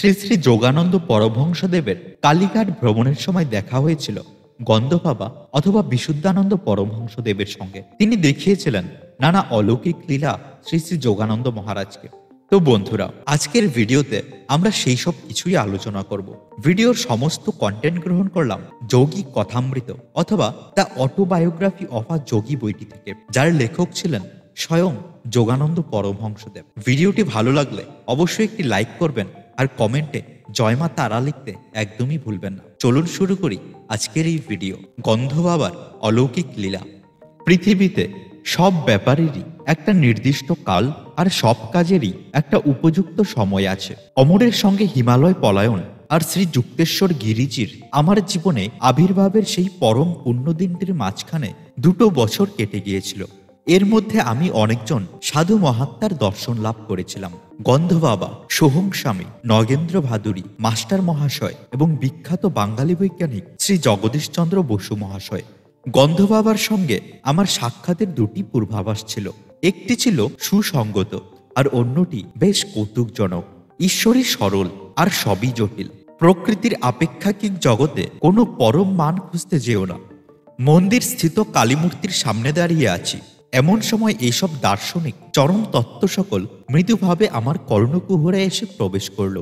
শ্রী শ্রী যোগানন্দ পরমহংসদেবের কালীঘাট ভ্রমণের সময় দেখা হয়েছিল গন্ধ বাবা অথবা বিশুদ্ধানন্দ পরমহংসদেবের সঙ্গে। তিনি দেখিয়েছিলেন নানা অলৌকিক লীলা শ্রী শ্রী যোগানন্দ মহারাজকে। তো বন্ধুরা, আজকের ভিডিওতে আমরা সেই সব কিছুই আলোচনা করব। ভিডিওর সমস্ত কন্টেন্ট গ্রহণ করলাম যোগী কথামৃত অথবা দ্য অটোবায়োগ্রাফি অফ আ যোগী বইটি থেকে, যার লেখক ছিলেন স্বয়ং যোগানন্দ পরমহংসদেব। ভিডিওটি ভালো লাগলে অবশ্যই একটি লাইক করবেন আর কমেন্টে জয় মা তারা লিখতে একদমই ভুলবেন না। চলুন শুরু করি আজকের এই ভিডিও। গন্ধ বাবার অলৌকিক লীলা। পৃথিবীতে সব ব্যাপারেরই একটা নির্দিষ্ট কাল আর সব কাজেরই একটা উপযুক্ত সময় আছে। অমরের সঙ্গে হিমালয় পলায়ন আর শ্রী যুক্তেশ্বর গিরিজির আমার জীবনে আবির্ভাবের সেই পরম পুণ্যদিনটির মাঝখানে 2 বছর কেটে গিয়েছিল। এর মধ্যে আমি অনেকজন সাধু মহাত্মার দর্শন লাভ করেছিলাম। গন্ধ বাবা, সোহং স্বামী, নগেন্দ্র ভাদুরী, মাস্টার মহাশয় এবং বিখ্যাত বাঙালি বৈজ্ঞানিক শ্রী জগদীশচন্দ্র বসু মহাশয়। গন্ধ বাবার সঙ্গে আমার সাক্ষাতের 2টি পূর্বাভাস ছিল। একটি ছিল সুসঙ্গত আর অন্যটি বেশ কৌতুকজনক। ঈশ্বরই সরল আর সবই জটিল। প্রকৃতির আপেক্ষাকীন জগতে কোনো পরম মান খুঁজতে যেও না। মন্দির স্থিত কালীমূর্তির সামনে দাঁড়িয়ে আছি, এমন সময় এইসব দার্শনিক চরম তত্ত্ব সকল মৃদুভাবে আমার কর্ণকুহরে এসে প্রবেশ করল।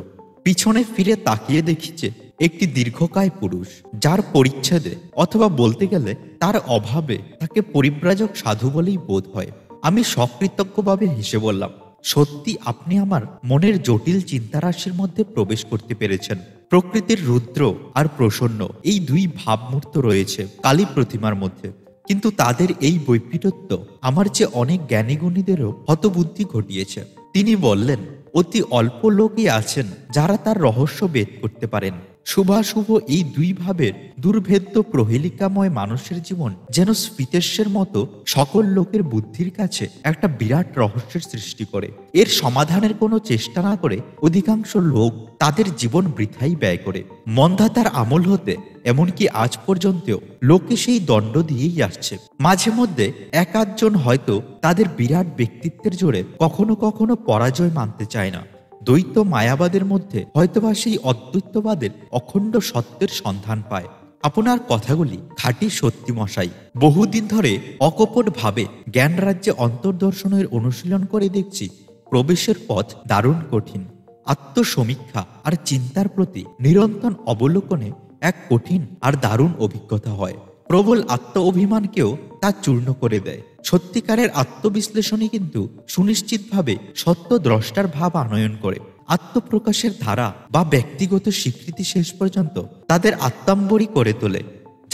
পিছনে ফিরে তাকিয়ে দেখি যে একটি দীর্ঘকায় পুরুষ, যার পরিচ্ছেদে অথবা বলতে গেলে তার অভাবে তাকে পরিব্রাজক সাধু বলেই বোধ হয়। আমি সকৃতজ্ঞভাবে হেসে বললাম, সত্যি আপনি আমার মনের জটিল চিন্তারাশির মধ্যে প্রবেশ করতে পেরেছেন। প্রকৃতির রুদ্র আর প্রসন্ন এই 2 ভাবমূর্ত রয়েছে কালী প্রতিমার মধ্যে, কিন্তু তাদের এই বৈপরীত্য আমার চেয়ে অনেক জ্ঞানীগুণীদেরও হতবুদ্ধি ঘটিয়েছে। তিনি বললেন, অতি অল্প লোকই আছেন যারা তার রহস্য ভেদ করতে পারেন। শুভাশুভ এই 2 ভাবের দুর্ভেদ্য প্রহেলিকাময় মানুষের জীবন যেন স্ফীতেশ্বর মতো সকল লোকের বুদ্ধির কাছে একটা বিরাট রহস্যের সৃষ্টি করে। এর সমাধানের কোনো চেষ্টা না করে অধিকাংশ লোক তাদের জীবন বৃথাই ব্যয় করে। মন্ধাতার আমল হতে এমনকি আজ পর্যন্ত লোকে সেই দণ্ড দিয়েই আসছে। মাঝে মধ্যে 1-8 জন হয়তো তাদের বিরাট ব্যক্তিত্বের জোরে কখনো কখনো পরাজয় মানতে চায় না। দ্বৈত মায়াবাদের মধ্যে হয়তোবা সেই অদ্বৈতবাদের অখণ্ড সত্যের সন্ধান পায়। আপনার কথাগুলি খাঁটি সত্যি মশাই। বহুদিন ধরে অকপট ভাবে জ্ঞান রাজ্যে অন্তর্দর্শনের অনুশীলন করে দেখছি প্রবেশের পথ দারুণ কঠিন। আত্মসমীক্ষা আর চিন্তার প্রতি নিরন্তর অবলোকনে এক কঠিন আর দারুণ অভিজ্ঞতা হয়। প্রবল আত্ম অভিমানকেও তা চূর্ণ করে দেয়। সত্যিকারের আত্মবিশ্লেষণই কিন্তু সুনিশ্চিতভাবে সত্য দ্রষ্টার ভাব আনয়ন করে। আত্মপ্রকাশের ধারা বা ব্যক্তিগত স্বীকৃতি শেষ পর্যন্ত তাদের আত্মাম্বরী করে তোলে।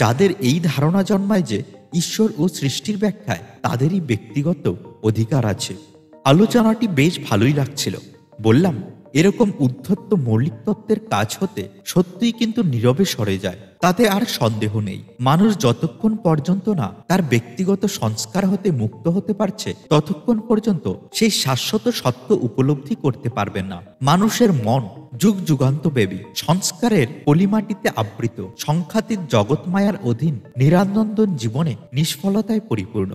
যাদের এই ধারণা জন্মায় যে ঈশ্বর ও সৃষ্টির ব্যাখ্যায় তাদেরই ব্যক্তিগত অধিকার আছে। আলোচনাটি বেশ ভালোই লাগছিল। বললাম, এরকম উদ্ধত্ত মৌলিক তত্ত্বের কাজ হতে সত্যিই কিন্তু নীরবে সরে যায়। তাতে আর সন্দেহ নেই, মানুষ যতক্ষণ পর্যন্ত না তার ব্যক্তিগত সংস্কার হতে মুক্ত হতে পারছে ততক্ষণ পর্যন্ত সেই শাশ্বত সত্য উপলব্ধি করতে পারবেন না। মানুষের মন যুগ যুগান্তব্যাপী সংস্কারের পলিমাটিতে আবৃত সংখ্যাতীত জগৎমায়ার অধীন নিরানন্দন জীবনে নিষ্ফলতায় পরিপূর্ণ।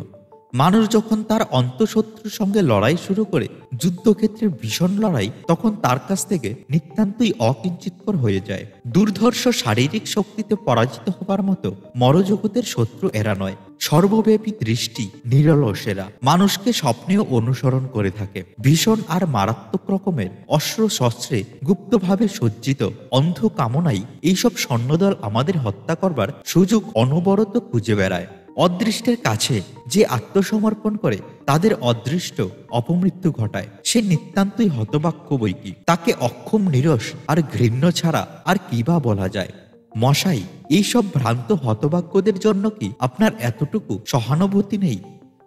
মানুষ যখন তার অন্তঃশত্রুর সঙ্গে লড়াই শুরু করে, যুদ্ধক্ষেত্রের ভীষণ লড়াই, তখন তার কাছ থেকে নিতান্তই অকিঞ্চিৎকর হয়ে যায়। দুর্ধর্ষ শারীরিক শক্তিতে পরাজিত হবার মতো মরজগতের শত্রু এরা নয়। সর্বব্যাপী দৃষ্টি নিরলসেরা মানুষকে স্বপ্নেও অনুসরণ করে থাকে। ভীষণ আর মারাত্মক রকমের অস্ত্র শস্ত্রে গুপ্তভাবে সজ্জিত অন্ধ কামনাই এইসব সৈন্যদল আমাদের হত্যা করবার সুযোগ অনবরত খুঁজে বেড়ায়। অদৃষ্টের কাছে যে আত্মসমর্পণ করে তাদের অদৃষ্ট অপমৃত্যু ঘটায়, সে নিতান্তই হতবাক্য বৈকি। তাকে অক্ষম, নিরস আর ঘৃণ্য ছাড়া আর কি বা বলা যায়? মশাই, এইসব ভ্রান্ত হতবাক্যদের জন্য কি আপনার এতটুকু সহানুভূতি নেই?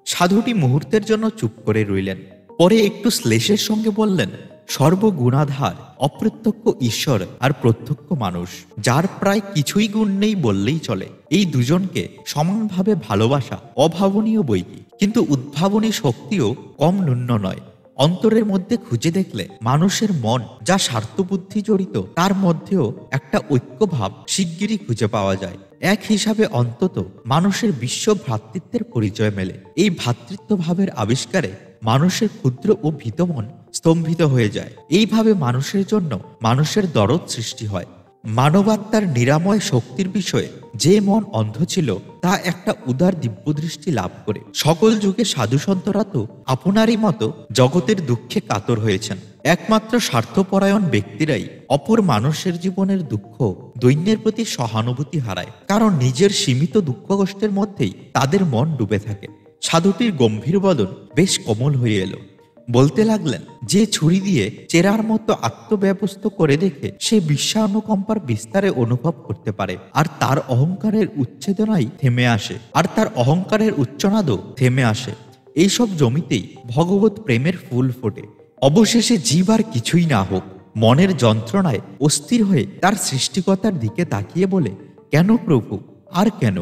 সাধুটি মুহূর্তের জন্য চুপ করে রইলেন। পরে একটু শ্লেষের সঙ্গে বললেন, সর্বগুণাধার অপ্রত্যক্ষ ঈশ্বর আর প্রত্যক্ষ মানুষ, যার প্রায় কিছুই গুণ নেই বললেই চলে, এই দুজনকে সমানভাবে ভালোবাসা অভাবনীয় বৈকি, কিন্তু উদ্ভাবনী শক্তিও কম ন্যূন নয়। অন্তরের মধ্যে খুঁজে দেখলে মানুষের মন যা স্বার্থবুদ্ধি জড়িত, তার মধ্যেও একটা ঐক্যভাব শিগগিরই খুঁজে পাওয়া যায়। এক হিসাবে অন্তত মানুষের বিশ্ব ভ্রাতৃত্বের পরিচয় মেলে। এই ভ্রাতৃত্বভাবের আবিষ্কারে মানুষের ক্ষুদ্র ও ভীত মন স্তম্ভিত হয়ে যায়। এইভাবে মানুষের জন্য মানুষের দরদ সৃষ্টি হয়। মানবাত্মার নিরাময় শক্তির বিষয়ে যে মন অন্ধ ছিল তা একটা উদার দিব্যদৃষ্টি লাভ করে। সকল যুগে সাধুসন্তরা তো আপনারই মতো জগতের দুঃখে কাতর হয়েছেন। একমাত্র স্বার্থপরায়ণ ব্যক্তিরাই অপর মানুষের জীবনের দুঃখ দৈন্যের প্রতি সহানুভূতি হারায়, কারণ নিজের সীমিত দুঃখ কষ্টের মধ্যেই তাদের মন ডুবে থাকে। সাধুটির গম্ভীর বদন বেশ কোমল হয়ে এলো। বলতে লাগলেন, যে ছুরি দিয়ে চেরার মতো আত্মব্যবস্থ করে দেখে সে বিশ্বানুকম্পার বিস্তারে অনুভব করতে পারে, আর তার অহংকারের উচ্ছেদনাই থেমে আসে, আর তার অহংকারের উচ্চনাদও থেমে আসে। এইসব জমিতেই ভগবত প্রেমের ফুল ফোটে। অবশেষে জীব আর কিছুই না হোক, মনের যন্ত্রণায় অস্থির হয়ে তার সৃষ্টিকর্তার দিকে তাকিয়ে বলে, কেন প্রভু, আর কেন,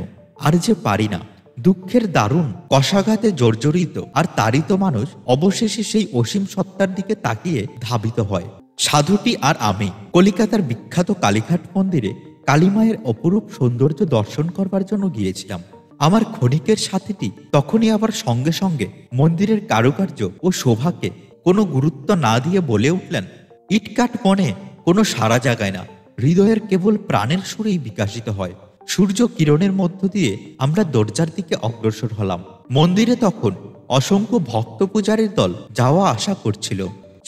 আর যে পারি না। দুঃখের দারুণ কষাঘাতে জর্জরিত আর তাড়িত মানুষ অবশেষে সেই অসীম সত্তার দিকে তাকিয়ে ধাবিত হয়। সাধুটি আর আমি কলিকাতার বিখ্যাত কালীঘাট মন্দিরে কালীমায়ের অপরূপ সৌন্দর্য দর্শন করবার জন্য গিয়েছিলাম। আমার ক্ষণিকের সাথীটি তখনই আবার সঙ্গে সঙ্গে মন্দিরের কারুকার্য ও শোভাকে কোনো গুরুত্ব না দিয়ে বলে উঠলেন, ইটকাট মনে কোনো সারা জাগায় না, হৃদয়ের কেবল প্রাণের সুরেই বিকাশিত হয়। সূর্য কিরণের মধ্য দিয়ে আমরা দরজার দিকে অগ্রসর হলাম। মন্দিরে তখন অসংখ্য ভক্ত পূজারীর দল যাওয়া আসা করছিল।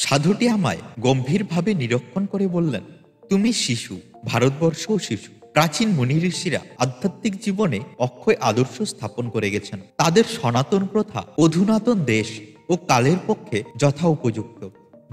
সাধুটি আমায় গম্ভীরভাবে নিরীক্ষণ করে বললেন, তুমি শিশু, ভারতবর্ষও শিশু। প্রাচীন মুনি ঋষিরা আধ্যাত্মিক জীবনে অক্ষয় আদর্শ স্থাপন করে গেছেন। তাদের সনাতন প্রথা অধুনাতন দেশ ও কালের পক্ষে যথা উপযুক্ত।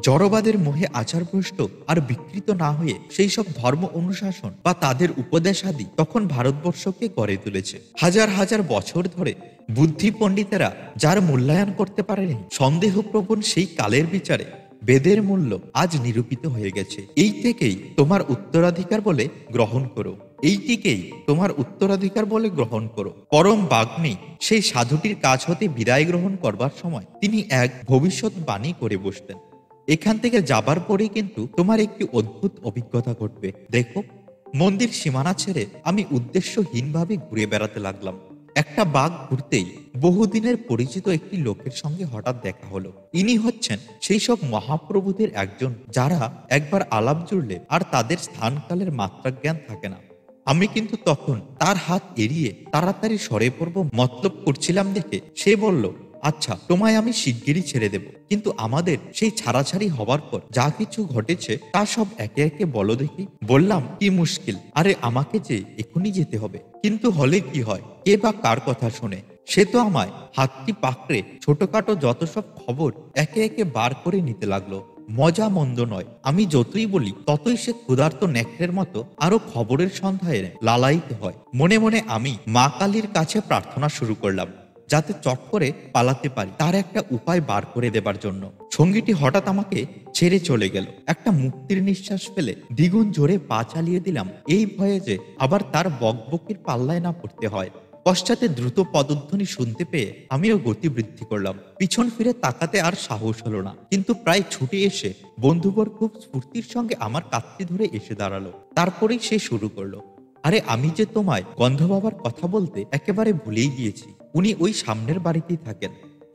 জড়বাদের মোহে আচারভ্রষ্ট আর বিকৃত না হয়ে সেই সব ধর্ম অনুশাসন বা তাদের উপদেশাদি তখন ভারতবর্ষকে গড়ে তুলেছে। হাজার হাজার বছর ধরে বুদ্ধি পণ্ডিতেরা যার মূল্যায়ন করতে পারেনি, সন্দেহপ্রবণ সেই কালের বিচারে বেদের মূল্য আজ নিরূপিত হয়ে গেছে। এই থেকেই তোমার উত্তরাধিকার বলে গ্রহণ করো, এইটিকেই তোমার উত্তরাধিকার বলে গ্রহণ করো। পরম বাগ্মী সেই সাধুটির কাছ হতে বিদায় গ্রহণ করবার সময় তিনি এক ভবিষ্যৎবাণী করে বসতেন, এখান থেকে যাবার পরেই কিন্তু তোমার একটি অদ্ভুত অভিজ্ঞতা ঘটবে। দেখো, মন্দির সীমানা ছেড়ে আমি উদ্দেশ্যহীনভাবে ঘুরে বেড়াতে লাগলাম। একটা বাঘ ঘুরতেই বহুদিনের পরিচিত একটি লোকের সঙ্গে হঠাৎ দেখা হলো। ইনি হচ্ছেন সেই সব মহাপ্রভুদের একজন, যারা একবার আলাপ জুড়লে আর তাদের স্থানকালের মাত্রাজ্ঞান থাকে না। আমি কিন্তু তখন তার হাত এড়িয়ে তাড়াতাড়ি সরে পড়ব মতলব করছিলাম দেখে সে বলল, আচ্ছা, তোমায় আমি শিগগিরই ছেড়ে দেব, কিন্তু আমাদের সেই ছাড়াছাড়ি হবার পর যা কিছু ঘটেছে তা সব একে একে বলো দেখি। বললাম, কি মুশকিল, আরে আমাকে যে এখনই যেতে হবে, কিন্তু হলে কি হয়, কে বা কার কথা শুনে। সে তো আমায় হাতটি পাকড়ে ছোটখাটো যত সব খবর একে একে বার করে নিতে লাগলো। মজা মন্দ নয়, আমি যতই বলি ততই সে ক্ষুধার্ত নেকড়ের মতো আরো খবরের সন্ধানে লালায়িত হয়। মনে মনে আমি মা কালীর কাছে প্রার্থনা শুরু করলাম, যাতে চট করে পালাতে পারি তার একটা উপায় বার করে দেবার জন্য। সঙ্গীটি হঠাৎ আমাকে ছেড়ে চলে গেল। একটা মুক্তির নিঃশ্বাস ফেলে দ্বিগুণ জোরে পা চালিয়ে দিলাম, এই ভয়ে যে আবার তার বকবকির পাল্লায় না পড়তে হয়। পশ্চাতে দ্রুত পদধ্বনি শুনতে পেয়ে আমিও গতি বৃদ্ধি করলাম। পিছন ফিরে তাকাতে আর সাহস হলো না, কিন্তু প্রায় ছুটে এসে বন্ধুবর খুব স্ফূর্তির সঙ্গে আমার কাঁধটি ধরে এসে দাঁড়ালো। তারপরেই সে শুরু করলো, আরে আমি যে তোমায় গন্ধ বাবার কথা বলতে একেবারে ভুলেই গিয়েছি। উনি ওই সামনের বাড়িতেই থাকেন।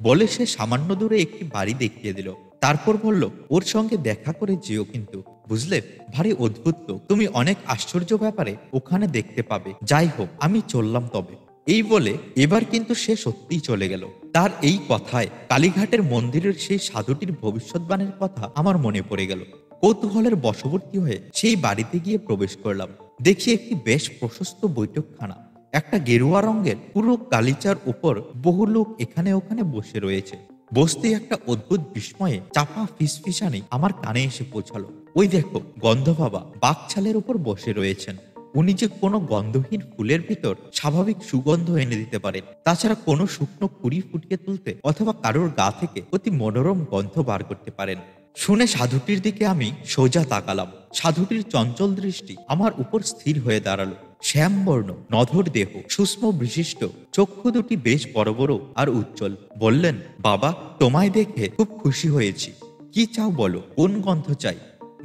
বলে সে সামান্য দূরে একটি বাড়ি দেখিয়ে দিল। তারপর বলল, ওর সঙ্গে দেখা করে যেও কিন্তু, বুঝলে, ভারী অদ্ভুত লোক, তুমি অনেক আশ্চর্য ব্যাপারে ওখানে দেখতে পাবে। যাই হোক, আমি চললাম তবে। এই বলে এবার কিন্তু সে সত্যিই চলে গেল। তার এই কথায় কালীঘাটের মন্দিরের সেই সাধুটির ভবিষ্যৎবাণীর কথা আমার মনে পড়ে গেল। কৌতূহলের বশবর্তী হয়ে সেই বাড়িতে গিয়ে প্রবেশ করলাম। দেখি একটি বেশ প্রশস্ত বৈঠকখানা, একটা গেরুয়া রঙের পুরো গালিচার উপর বহু লোক এখানে ওখানে বসে রয়েছে। বসতেই একটা অদ্ভুত বিস্ময়ে চাপা ফিসফিসানি আমার কানে এসে পৌঁছালো। ওই দেখো, গন্ধ বাবা বাঘছালের উপর বসে রয়েছেন। উনি যে কোনো গন্ধহীন ফুলের ভিতর স্বাভাবিক সুগন্ধ এনে দিতে পারেন। তাছাড়া কোনো শুকনো কুড়ি ফুটিয়ে তুলতে অথবা কারোর গা থেকে অতি মনোরম গন্ধ বার করতে পারেন। শুনে সাধুটির দিকে আমি সোজা তাকালাম। সাধুটির চঞ্চল দৃষ্টি আমার উপর স্থির হয়ে দাঁড়ালো। শ্যামবর্ণ, নধর দেহ, সূক্ষ্ম বিশিষ্ট, চক্ষু দুটি বেশ বড় বড় আর উজ্জ্বল। বললেন, বাবা, তোমায় দেখে খুব খুশি হয়েছি। কি চাও বলো, কোন গন্ধ চাই?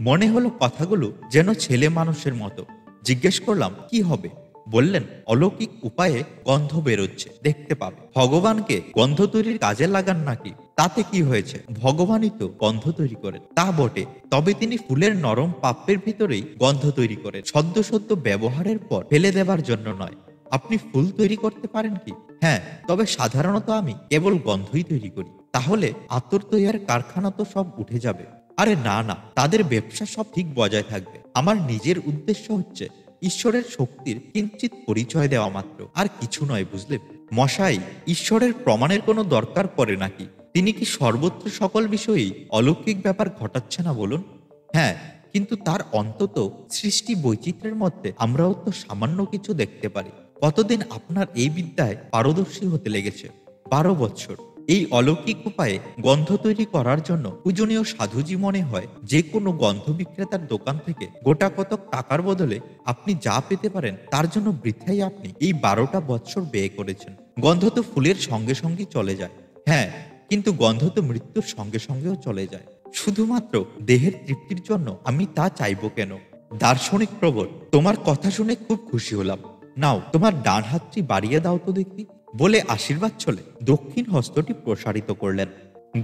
মনে হলো কথাগুলো যেন ছেলে মানুষের মতো। জিজ্ঞেস করলাম, কি হবে? বললেন, অলৌকিক উপায়ে গন্ধ বেরোচ্ছে, দেখতে পাবে। ভগবানকে গন্ধ তৈরির কাজে লাগান নাকি? তাতে কি হয়েছে? ভগবানই তো গন্ধ তৈরি করেন। তা বটে, তবে তিনি ফুলের নরম পাপড়ির ভিতরেই গন্ধ তৈরি করেন, সদ্য সদ্য ব্যবহারের পর ফেলে দেবার জন্য নয়। আপনি ফুল তৈরি করতে পারেন কি? হ্যাঁ, তবে সাধারণত আমি কেবল গন্ধই তৈরি করি। তাহলে আতর তৈয়ার কারখানা তো সব উঠে যাবে। আরে না না, তাদের ব্যবসা সব ঠিক বজায় থাকবে। আমার নিজের উদ্দেশ্য হচ্ছে ঈশ্বরের শক্তির কিঞ্চিত পরিচয় দেওয়া মাত্র, আর কিছু নয়, বুঝলে মশাই। ঈশ্বরের প্রমাণের কোনো দরকার পড়ে নাকি? তিনি কি সর্বত্র সকল বিষয়েই অলৌকিক ব্যাপার ঘটাচ্ছে না বলুন? হ্যাঁ, কিন্তু তার অন্তত সৃষ্টি বৈচিত্র্যের মধ্যে আমরাও তো সামান্য কিছু দেখতে পারি। কতদিন আপনার এই বিদ্যায় পারদর্শী হতে লেগেছে? 12 বছর। এই অলৌকিক উপায়ে গন্ধ তৈরি করার জন্য পূজনীয় সাধুজি মনে হয় যে কোনো গন্ধ বিক্রেতার দোকান থেকে গোটা কতক টাকার বদলে আপনি যা পেতে পারেন তার জন্য বৃথাই আপনি এই 12টা বৎসর ব্যয় করেছেন। গন্ধ তো ফুলের সঙ্গে সঙ্গে চলে যায়। হ্যাঁ, কিন্তু গন্ধ তো মৃত্যুর সঙ্গে সঙ্গেও চলে যায়। শুধুমাত্র দেহের তৃপ্তির জন্য আমি তা চাইব কেন? দার্শনিক প্রবর, তোমার কথা শুনে খুব খুশি হলাম। নাও, তোমার ডান হাতটি বাড়িয়ে দাও তো দেখি। বলে আশীর্বাদ চলে দক্ষিণ হস্তটি প্রসারিত করলেন।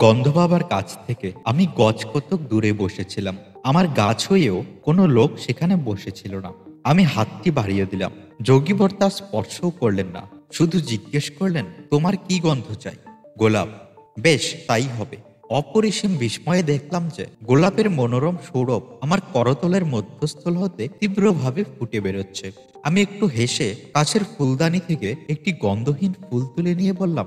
গন্ধবাবার কাছ থেকে আমি গজ কতক দূরে বসেছিলাম। আমার গাছ হয়েও কোনো লোক সেখানে বসেছিল না। আমি হাতটি বাড়িয়ে দিলাম। যোগীবর তা স্পর্শও করলেন না, শুধু জিজ্ঞেস করলেন, তোমার কি গন্ধ চাই? গোলাপ। বেশ, তাই হবে। অপরিসীম বিস্ময়ে দেখলাম যে গোলাপের মনোরম সৌরভ আমার করতলের মধ্যস্থল হতে তীব্রভাবে ফুটে বেরোচ্ছে। আমি একটু হেসে কাছের ফুলদানি থেকে একটি গন্ধহীন ফুল তুলে নিয়ে বললাম,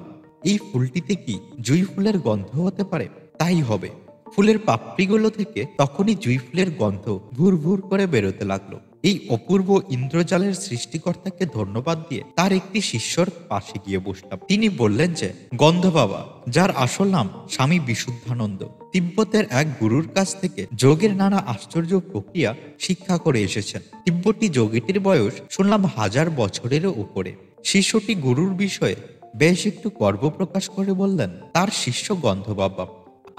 এই ফুলটিতে কি জুঁই ফুলের গন্ধ হতে পারে? তাই হবে। ফুলের পাপড়িগুলো থেকে তখনই জুঁই ফুলের গন্ধ ভুর ভুর করে বেরোতে লাগলো। এই অপূর্ব ইন্দ্রজালের সৃষ্টিকর্তাকে ধন্যবাদ দিয়ে তার একটি শিষ্যর পাশে গিয়ে বসলাম। তিনি বললেন যে গন্ধ বাবা, যার আসল নাম স্বামী বিশুদ্ধানন্দ, তিব্বতের এক গুরুর কাছ থেকে যোগের নানা আশ্চর্য প্রক্রিয়া শিক্ষা করে এসেছেন। তিব্বতী যোগীটির বয়স শুনলাম 1000 বছরেরও উপরে। শিষ্যটি গুরুর বিষয়ে বেশ একটু গর্ব প্রকাশ করে বললেন, তার শিষ্য গন্ধ বাবা।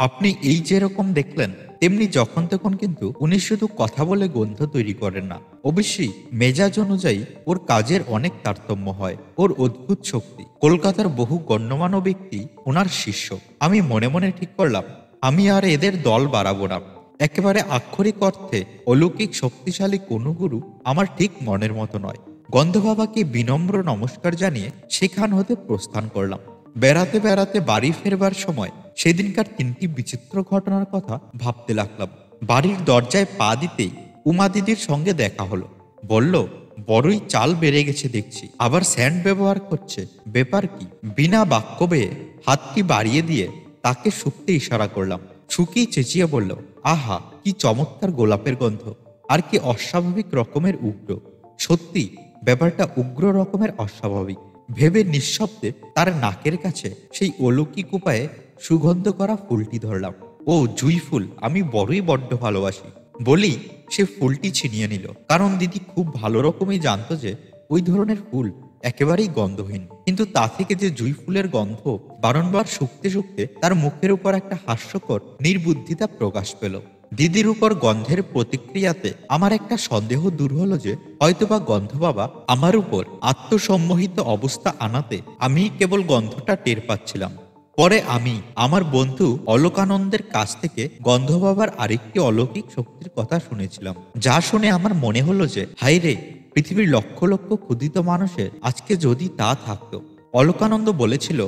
আপনি এই যেরকম দেখলেন তেমনি যখন তখন কিন্তু উনি শুধু কথা বলে গন্ধ তৈরি করেন না। অবশ্যই মেজাজ অনুযায়ী ওর কাজের অনেক তারতম্য হয়। ওর অদ্ভুত শক্তি। কলকাতার বহু গণ্যমান্য ব্যক্তি ওনার শিষ্য। আমি মনে মনে ঠিক করলাম, আমি আর এদের দল বাড়াবো না। একেবারে আক্ষরিক অর্থে অলৌকিক শক্তিশালী কোনো গুরু আমার ঠিক মনের মতো নয়। গন্ধ বাবাকে বিনম্র নমস্কার জানিয়ে সেখান হতে প্রস্থান করলাম। বেড়াতে বেড়াতে বাড়ি ফেরবার সময় সেদিনকার 3টি বিচিত্র ঘটনার কথা ভাবতে লাগলাম। বাড়ির দরজায় পা দিতেই উমা দিদির সঙ্গে দেখা হলো। বলল, বড়ই চাল বেড়ে গেছে দেখছি, আবার স্যান্ড ব্যবহার করছে, ব্যাপার কি? বিনা বাক্য বেয়ে হাতটি বাড়িয়ে দিয়ে তাকে শুকতে ইশারা করলাম। শুকিয়ে চেঁচিয়ে বলল, আহা, কি চমৎকার গোলাপের গন্ধ, আর কি অস্বাভাবিক রকমের উগ্র। সত্যি ব্যাপারটা উগ্র রকমের অস্বাভাবিক ভেবে নিঃশব্দে তার নাকের কাছে সেই অলৌকিক উপায়ে সুগন্ধ করা ফুলটি ধরলাম। ও জুঁই ফুল আমি বড্ড ভালোবাসি বলেই সে ফুলটি ছিনিয়ে নিল। কারণ দিদি খুব ভালো রকমই জানতো যে ওই ধরনের ফুল একেবারেই গন্ধহীন। কিন্তু তা থেকে যে জুঁই ফুলের গন্ধ বারংবার শুকতে শুকতে তার মুখের উপর একটা হাস্যকর নির্বুদ্ধিতা প্রকাশ পেল। দিদির উপর গন্ধের প্রতিক্রিয়াতে আমার একটা সন্দেহ দূর হলো যে হয়তোবা গন্ধ বাবা আমার উপর আত্মসম্মোহিত অবস্থা আনাতে আমি কেবল গন্ধটা টের পাচ্ছিলাম। পরে আমি আমার বন্ধু অলোকানন্দের কাছ থেকে গন্ধ বাবার আরেকটি অলৌকিক শক্তির কথা শুনেছিলাম, যা শুনে আমার মনে হলো যে হায় রে, পৃথিবীর লক্ষ লক্ষ ক্ষুধিত মানুষের আজকে যদি তা থাকতো। অলোকানন্দ বলেছিল,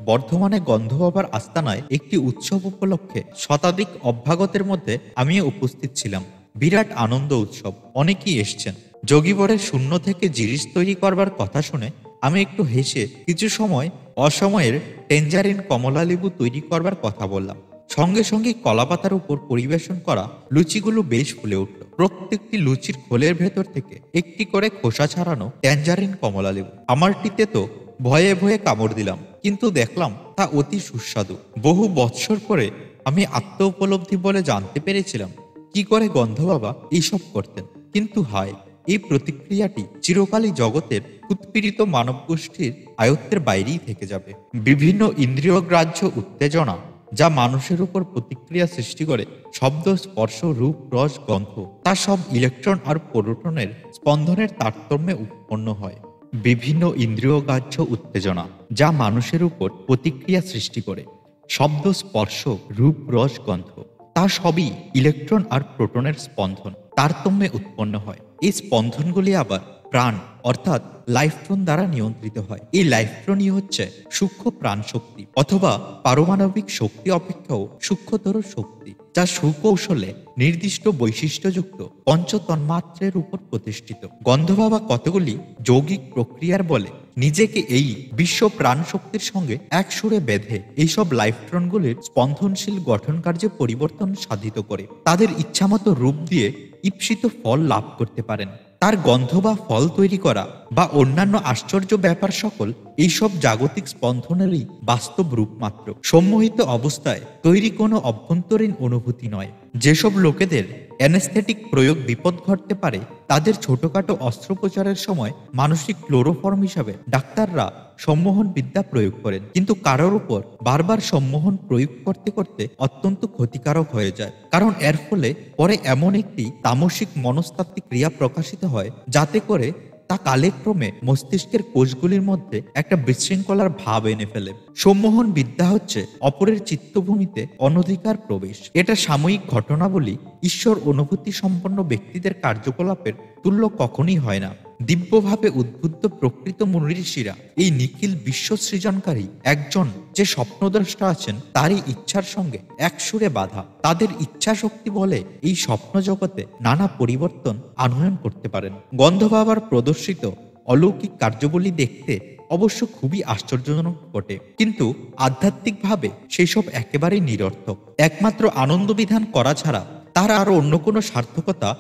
বর্ধমানে গন্ধ বাবার আস্তানায় একটি উৎসব উপলক্ষে শতাধিক অভ্যাগতের মধ্যে আমিও উপস্থিত ছিলাম। বিরাট আনন্দ উৎসব, অনেকেই এসছেন। যোগীবরের শূন্য থেকে জিনিস তৈরি করবার কথা শুনে আমি একটু হেসে কিছু সময় অসময়ের টেঞ্জারিন কমলালেবু তৈরি করবার কথা বললাম। সঙ্গে সঙ্গে কলাপাতার উপর পরিবেশন করা লুচিগুলো বেশ ফুলে উঠল। প্রত্যেকটি লুচির খোলের ভেতর থেকে একটি করে খোসা ছাড়ানো ট্যাঞ্জারিন কমলালেবু। আমারটিতে তো ভয়ে ভয়ে কামড় দিলাম, কিন্তু দেখলাম তা অতি সুস্বাদু। বহু বৎসর পরে আমি আত্ম উপলব্ধি বলে জানতে পেরেছিলাম কি করে গন্ধ বাবা এইসব করতেন। কিন্তু হায়, এই প্রতিক্রিয়াটি চিরকালই জগতের উৎপীড়িত মানব গোষ্ঠীর আয়ত্তের বাইরেই থেকে যাবে। বিভিন্ন ইন্দ্রিয়গ্রাহ্য উত্তেজনা যা মানুষের উপর প্রতিক্রিয়া সৃষ্টি করে, শব্দ, স্পর্শ, রূপ, রস, গন্ধ, তা সব ইলেকট্রন আর প্রোটনের স্পন্দনের তারতম্যে উৎপন্ন হয়। বিভিন্ন ইন্দ্রিয়গ্রাহ্য উত্তেজনা যা মানুষের উপর প্রতিক্রিয়া সৃষ্টি করে, শব্দ, স্পর্শ, রূপ, রস, গন্ধ, তা সবই ইলেকট্রন আর প্রোটনের স্পন্দন তারতম্যে উৎপন্ন হয়। এই স্পন্দনগুলি আবার প্রাণ অর্থাৎ লাইফট্রন দ্বারা নিয়ন্ত্রিত হয়। এই লাইফট্রনই হচ্ছে সূক্ষ্ম প্রাণ শক্তি অথবা পারমাণবিক শক্তি অপেক্ষাও সূক্ষ্মতর শক্তি, যা সুকৌশলে নির্দিষ্ট বৈশিষ্ট্যযুক্ত পঞ্চতন্মাত্রের উপর প্রতিষ্ঠিত। গন্ধ ভাবা কতগুলি যৌগিক প্রক্রিয়ার বলে নিজেকে এই বিশ্ব প্রাণ শক্তির সঙ্গে এক সুরে বেঁধে এইসব লাইফট্রনগুলির স্পন্দনশীল গঠন কার্যে পরিবর্তন সাধিত করে তাদের ইচ্ছামতো রূপ দিয়ে ঈপ্সিত ফল লাভ করতে পারেন। তার গন্ধ বা ফল তৈরি করা বা অন্যান্য আশ্চর্য ব্যাপার সকল এইসব জাগতিক স্পন্দনেরই বাস্তব রূপ মাত্র, সম্মোহিত অবস্থায় তৈরি কোনো অভ্যন্তরীণ অনুভূতি নয়। যেসব লোকেদের অ্যানেস্থেটিক প্রয়োগ বিপদ ঘটতে পারে, তাদের ছোটখাটো অস্ত্রোপচারের সময় মানসিক ক্লোরোফর্ম হিসাবে ডাক্তাররা সম্মোহন বিদ্যা প্রয়োগ করেন, কিন্তু কারোর উপর বারবার সম্মোহন প্রয়োগ করতে করতে অত্যন্ত ক্ষতিকারক হয়ে যায়, কারণ এর ফলে পরে এমন একটি তামসিক মনস্তাত্ত্বিক ক্রিয়া প্রকাশিত হয় যাতে করে তা কালেক্রমে মস্তিষ্কের কোষগুলির মধ্যে একটা বিশৃঙ্খলার ভাব এনে ফেলে। সম্মোহন বিদ্যা হচ্ছে অপরের চিত্তভূমিতে অনধিকার প্রবেশ। এটা সাময়িক ঘটনাবলী ঈশ্বর অনুভূতি সম্পন্ন ব্যক্তিদের কার্যকলাপের তুল্য কখনই হয় না। দিব্যভাবে উদ্বুদ্ধ প্রকৃত মুনিঋষিরা এই নিখিল বিশ্ব সৃজনকারী একজন যে স্বপ্নদ্রষ্টা আছেন তারই ইচ্ছার সঙ্গে একসুরে বাধা। তাদের ইচ্ছা শক্তি বলে এই স্বপ্ন জগতে নানা পরিবর্তন আনয়ন করতে পারেন। গন্ধ বাবার প্রদর্শিত অলৌকিক কার্যবলী দেখতে অবশ্য খুবই আশ্চর্যজনক বটে, কিন্তু আধ্যাত্মিকভাবে সেই সব একেবারেই নিরর্থক। একমাত্র আনন্দ বিধান করা ছাড়া তার আরো অন্য কোনো সার্থকতা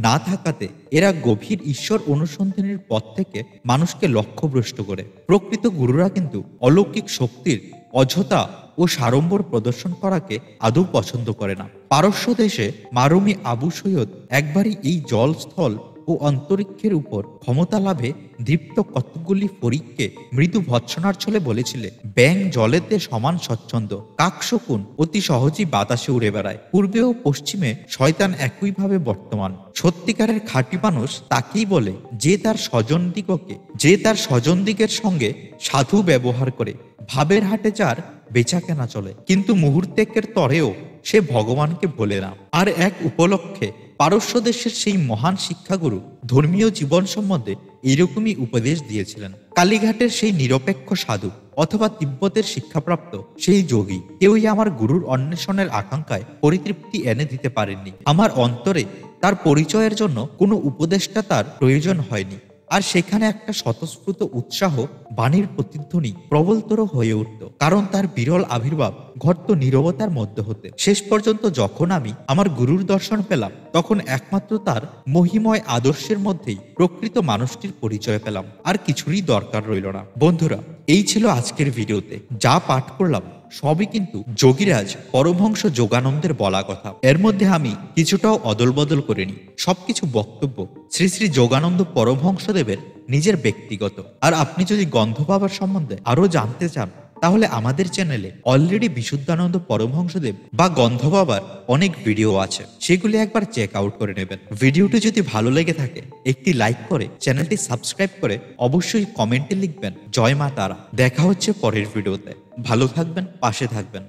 না থাকাতে এরা গভীর ঈশ্বর অনুসন্ধানের পথ থেকে মানুষকে লক্ষ্যভ্রষ্ট করে। প্রকৃত গুরুরা কিন্তু অলৌকিক শক্তির অযথা ও সাড়ম্বর প্রদর্শন করাকে আদৌ পছন্দ করে না। পারস্য দেশে মারুমি আবু সৈয়দ একবারই এই জল, স্থল ও অন্তরিক্ষের উপর ক্ষমতা লাভে দীপ্ত কতকগুলি ফরিককে মৃদু ভৎসনার ছলে বলেছিলে, ব্যাং জলেতে সমান স্বচ্ছন্দ, কাকশকুন অতি সহজেই বাতাসে উড়ে বেড়ায়, পূর্বে ও পশ্চিমে শয়তান একইভাবে বর্তমান। সত্যিকারের খাঁটি মানুষ তাকেই বলে যে তার স্বজনদিগের সঙ্গে সাধু ব্যবহার করে, ভাবের হাটে যার বেচা কেনা চলে, কিন্তু মুহূর্তেকের তরেও সে ভগবানকে ভোলে না। আর এক উপলক্ষে পারস্য দেশের সেই মহান শিক্ষাগুরু ধর্মীয় জীবন সম্বন্ধে এইরকমই উপদেশ দিয়েছিলেন। কালীঘাটের সেই নিরপেক্ষ সাধু অথবা তিব্বতের শিক্ষাপ্রাপ্ত সেই যোগী কেউই আমার গুরুর অন্বেষণের আকাঙ্ক্ষায় পরিতৃপ্তি এনে দিতে পারেননি। আমার অন্তরে তার পরিচয়ের জন্য কোনো উপদেষ্টা তার প্রয়োজন হয়নি। আর সেখানে একটা স্বতঃস্ফূর্ত উৎসাহ বাণীর প্রতিধ্বনি প্রবলতর হয়ে উঠত, কারণ তার বিরল আবির্ভাব ঘটত নীরবতার মধ্য হতে। শেষ পর্যন্ত যখন আমি আমার গুরুর দর্শন পেলাম, তখন একমাত্র তার মহিময় আদর্শের মধ্যেই প্রকৃত মানুষটির পরিচয় পেলাম। আর কিছুরই দরকার রইল না। বন্ধুরা, এই ছিল আজকের ভিডিওতে যা পাঠ করলাম সবই কিন্তু যোগীরাজ পরমহংস যোগানন্দের বলা কথা। এর মধ্যে আমি কিছুটাও অদল বদল করিনি। সবকিছু বক্তব্য শ্রী শ্রী যোগানন্দ পরমহংসদেবের নিজের ব্যক্তিগত। আর আপনি যদি গন্ধ বাবার সম্বন্ধে আরো জানতে চান, তাহলে আমাদের চ্যানেলে অলরেডি বিশুদ্ধানন্দ পরমহংসদেব বা গন্ধ বাবার অনেক ভিডিও আছে, সেগুলি একবার চেক আউট করে নেবেন। ভিডিওটি যদি ভালো লেগে থাকে একটি লাইক করে চ্যানেলটি সাবস্ক্রাইব করে অবশ্যই কমেন্টে লিখবেন জয় মা তারা। দেখা হচ্ছে পরের ভিডিওতে। ভালো থাকবেন, পাশে থাকবেন।